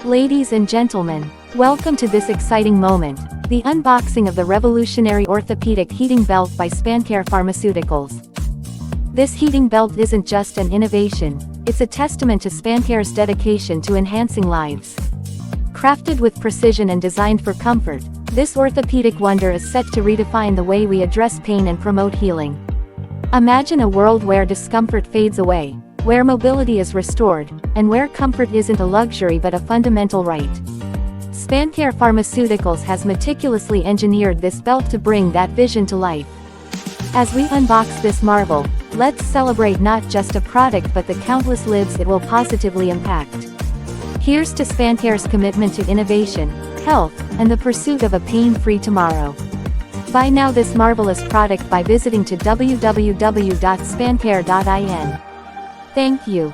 Ladies and gentlemen, welcome to this exciting moment, the unboxing of the revolutionary orthopedic heating belt by SpanCare Pharmaceuticals. This heating belt isn't just an innovation, it's a testament to SpanCare's dedication to enhancing lives. Crafted with precision and designed for comfort, this orthopedic wonder is set to redefine the way we address pain and promote healing. Imagine a world where discomfort fades away, where mobility is restored, and where comfort isn't a luxury but a fundamental right. SpanCare Pharmaceuticals has meticulously engineered this belt to bring that vision to life. As we unbox this marvel, let's celebrate not just a product but the countless lives it will positively impact. Here's to SpanCare's commitment to innovation, health, and the pursuit of a pain-free tomorrow. Buy now this marvelous product by visiting to www.spancare.in. Thank you.